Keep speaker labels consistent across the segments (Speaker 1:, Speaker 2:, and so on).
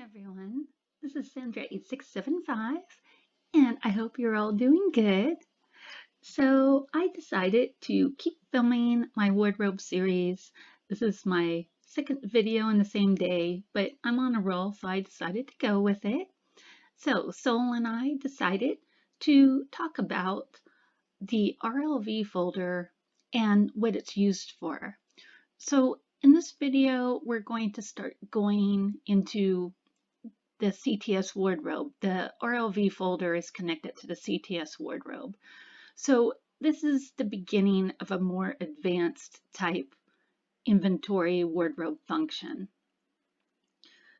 Speaker 1: everyone. This is Sandra8675, and I hope you're all doing good. So, I decided to keep filming my wardrobe series. This is my second video in the same day, but I'm on a roll, so I decided to go with it. So, Sol and I decided to talk about the RLV folder and what it's used for. So, in this video, we're going to start going into the CTS Wardrobe. The RLV folder is connected to the CTS Wardrobe. So this is the beginning of a more advanced type inventory wardrobe function.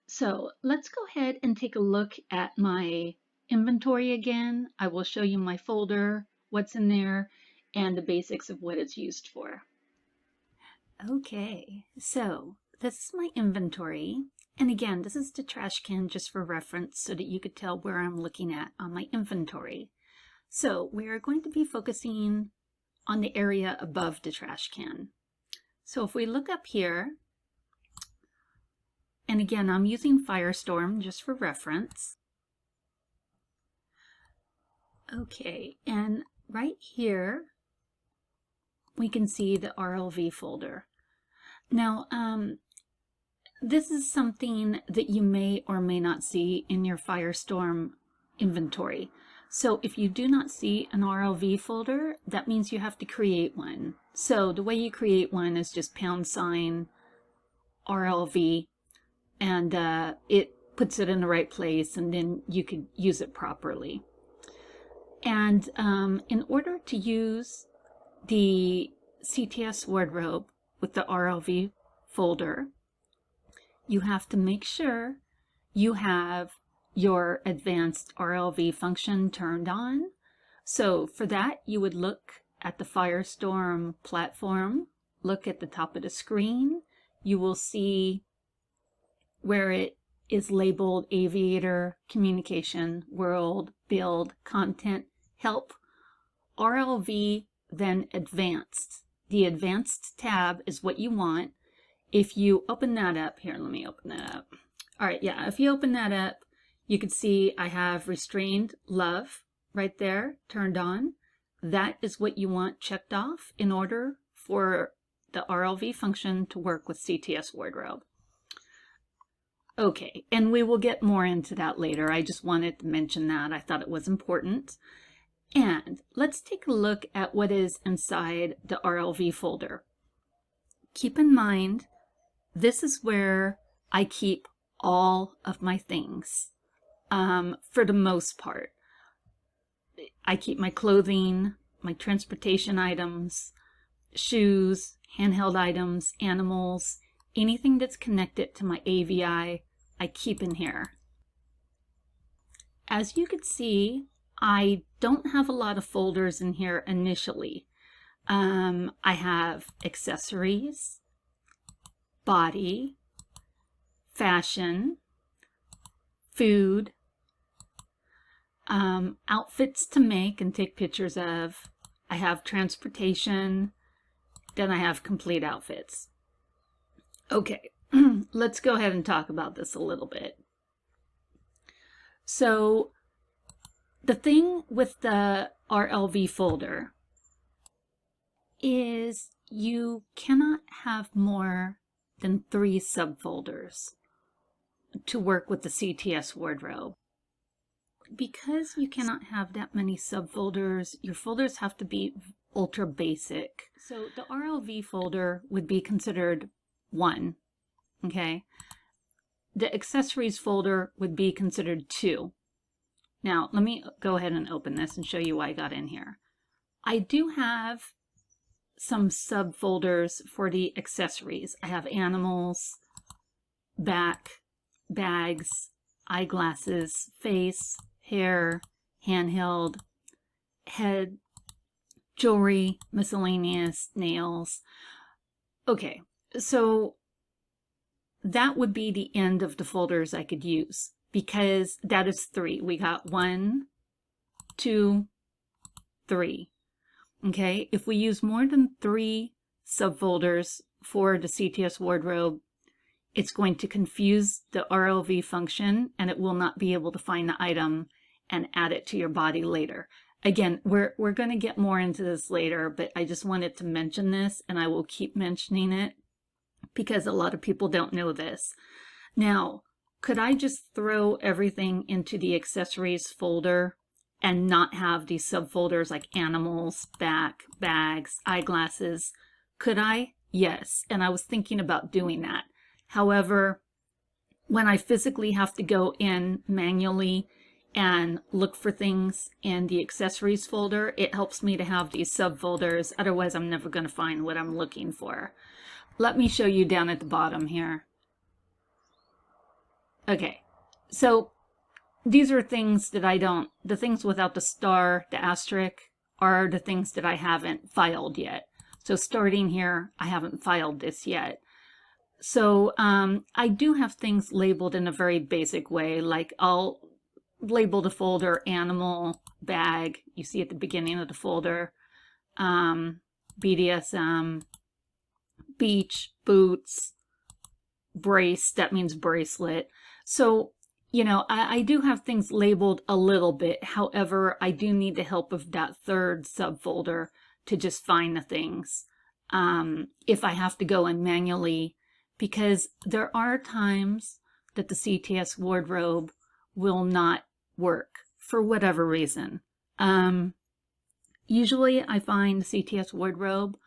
Speaker 1: So let's go ahead and take a look at my inventory again. I will show you my folder, what's in there, and the basics of what it's used for. Okay, so this is my inventory. And again, this is the trash can just for reference so that you could tell where I'm looking at on my inventory. So we are going to be focusing on the area above the trash can. So if we look up here, and again, I'm using Firestorm just for reference. Okay, and right here, we can see the RLV folder. Now, this is something that you may or may not see in your Firestorm inventory. So if you do not see an RLV folder, that means you have to create one. So the way you create one is just # RLV, and it puts it in the right place, and then you could use it properly. And in order to use the CTS Wardrobe with the RLV folder, you have to make sure you have your advanced RLV function turned on. So for that, you would look at the Firestorm platform, look at the top of the screen. You will see where it is labeled Aviator, Communication, World, Build, Content, Help, RLV, then Advanced. The Advanced tab is what you want. If you open that up, here, let me open that up. All right, yeah, if you open that up, you can see I have Restrained Love right there turned on. That is what you want checked off in order for the RLV function to work with CTS Wardrobe. Okay, and we will get more into that later. I just wanted to mention that. I thought it was important. And let's take a look at what is inside the RLV folder. Keep in mind, this is where I keep all of my things. For the most part, I keep my clothing, my transportation items, shoes, handheld items, animals, anything that's connected to my AVI, I keep in here. As you can see, I don't have a lot of folders in here initially. I have accessories, body, fashion, food, outfits to make and take pictures of. I have transportation, then I have complete outfits. Okay, let's go ahead and talk about this a little bit. So the thing with the RLV folder is you cannot have more than 3 subfolders to work with the CTS Wardrobe. Because you cannot have that many subfolders, your folders have to be ultra basic. So the RLV folder would be considered 1, okay? The accessories folder would be considered 2. Now, let me go ahead and open this and show you what I got in here. I do have some subfolders for the accessories. I have animals, back, bags, eyeglasses, face, hair, handheld, head, jewelry, miscellaneous, nails. Okay, so that would be the end of the folders I could use because that is 3. We got 1, 2, 3. Okay, if we use more than 3 subfolders for the CTS Wardrobe, it's going to confuse the RLV function and it will not be able to find the item and add it to your body later. Again, we're going to get more into this later, but I just wanted to mention this, and I will keep mentioning it because a lot of people don't know this. Now, could I just throw everything into the accessories folder and not have these subfolders like animals, bags, eyeglasses? Could I? Yes. And I was thinking about doing that. However, when I physically have to go in manually and look for things in the accessories folder, it helps me to have these subfolders. Otherwise, I'm never going to find what I'm looking for. Let me show you down at the bottom here. Okay, so these are things that I don't, the things without the star, the asterisk, are the things that I haven't filed yet. So starting here, I haven't filed this yet. So I do have things labeled in a very basic way, like I'll label the folder animal, bag, you see at the beginning of the folder, BDSM, beach, boots, brace, that means bracelet. So, you know, I do have things labeled a little bit. However, I do need the help of that third subfolder to just find the things if I have to go in manually, because there are times that the CTS Wardrobe will not work for whatever reason. Usually I find the CTS Wardrobe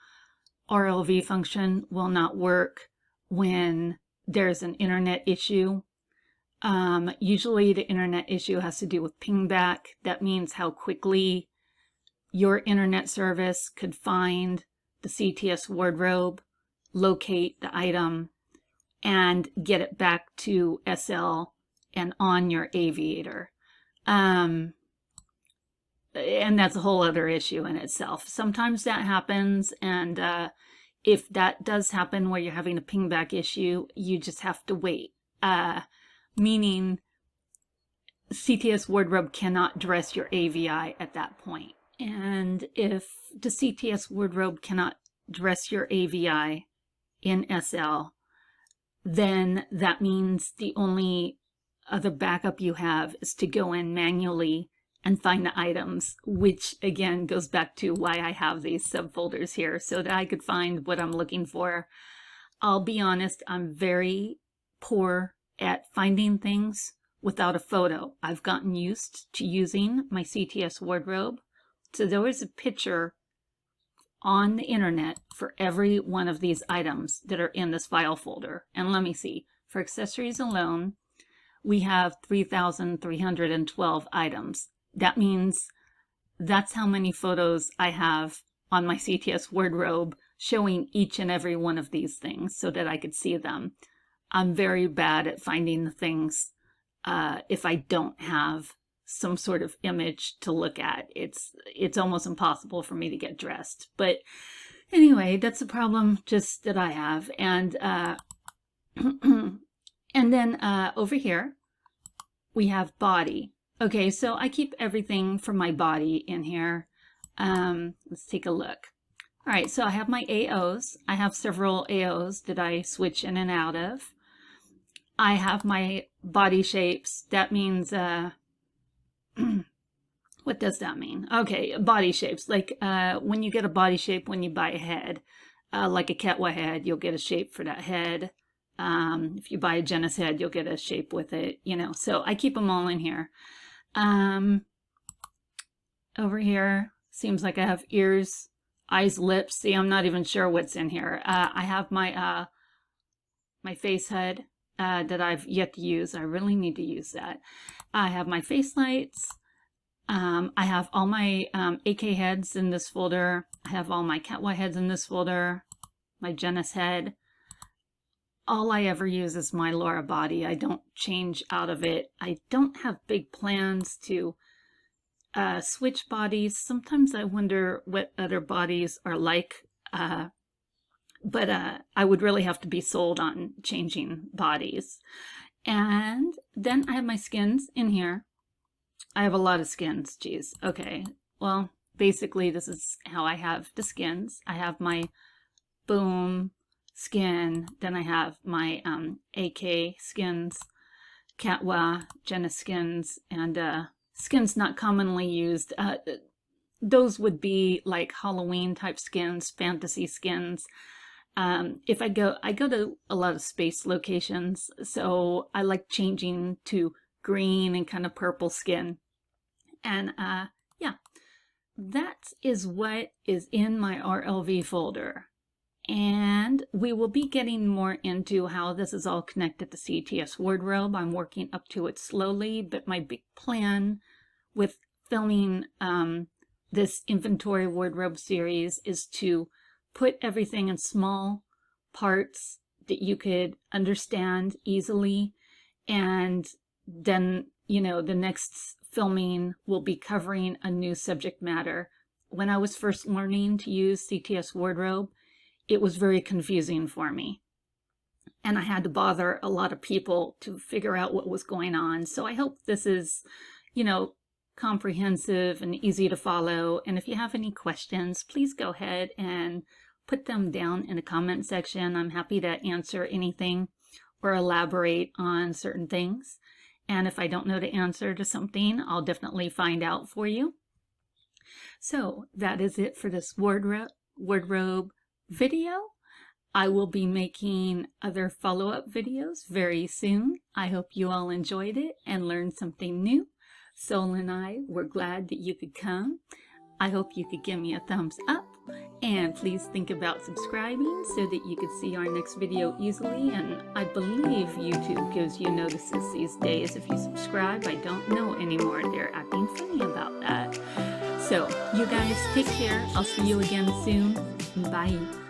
Speaker 1: RLV function will not work when there's an internet issue. Usually the internet issue has to do with pingback. That means how quickly your internet service could find the CTS Wardrobe, locate the item, and get it back to SL and on your aviator. And that's a whole other issue in itself. Sometimes that happens, and if that does happen where you're having a pingback issue, you just have to wait. Meaning CTS Wardrobe cannot dress your AVI at that point. And if the CTS Wardrobe cannot dress your AVI in SL, then that means the only other backup you have is to go in manually and find the items, which again goes back to why I have these subfolders here, so that I could find what I'm looking for. I'll be honest, I'm very poor at finding things without a photo. I've gotten used to using my CTS Wardrobe. So there is a picture on the internet for every one of these items that are in this file folder. And let me see, for accessories alone, we have 3,312 items. That means that's how many photos I have on my CTS Wardrobe showing each and every one of these things so that I could see them. I'm very bad at finding the things if I don't have some sort of image to look at. It's almost impossible for me to get dressed. But anyway, that's a problem just that I have. And and then over here we have body. Okay, so I keep everything for my body in here. Let's take a look. All right, so I have my AOs. I have several AOs that I switch in and out of. I have my body shapes. That means, what does that mean? Okay, body shapes. Like when you get a body shape when you buy a head, like a Ketwa head, you'll get a shape for that head. If you buy a Genis head, you'll get a shape with it, you know. So I keep them all in here. Over here, seems like I have ears, eyes, lips. See, I'm not even sure what's in here. I have my my face head that I've yet to use. I really need to use that. I have my face lights. I have all my AK heads in this folder. I have all my Ketwa heads in this folder. My Genis head. All I ever use is my Laura body. I don't change out of it. I don't have big plans to switch bodies. Sometimes I wonder what other bodies are like. But I would really have to be sold on changing bodies. And then I have my skins in here. I have a lot of skins, geez. Okay, well, basically this is how I have the skins. I have my Boom skin. Then I have my AK skins, Katwa, Jenna skins, and skins not commonly used. Those would be like Halloween type skins, fantasy skins. If I go to a lot of space locations, so I like changing to green and kind of purple skin. And yeah, that is what is in my RLV folder. And we will be getting more into how this is all connected to CTS Wardrobe. I'm working up to it slowly, but my big plan with filming this inventory wardrobe series is to put everything in small parts that you could understand easily. And then, you know, the next filming will be covering a new subject matter. When I was first learning to use CTS Wardrobe, it was very confusing for me. And I had to bother a lot of people to figure out what was going on. So I hope this is, you know, comprehensive and easy to follow. And if you have any questions, please go ahead and put them down in the comment section. I'm happy to answer anything or elaborate on certain things. And if I don't know the answer to something, I'll definitely find out for you. So that is it for this wardrobe video. I will be making other follow-up videos very soon. I hope you all enjoyed it and learned something new. Sol and I were glad that you could come. I hope you could give me a thumbs up, and please think about subscribing so that you could see our next video easily. And I believe YouTube gives you notices these days if you subscribe. I don't know anymore. They're acting funny about that. So you guys take care. I'll see you again soon. Bye.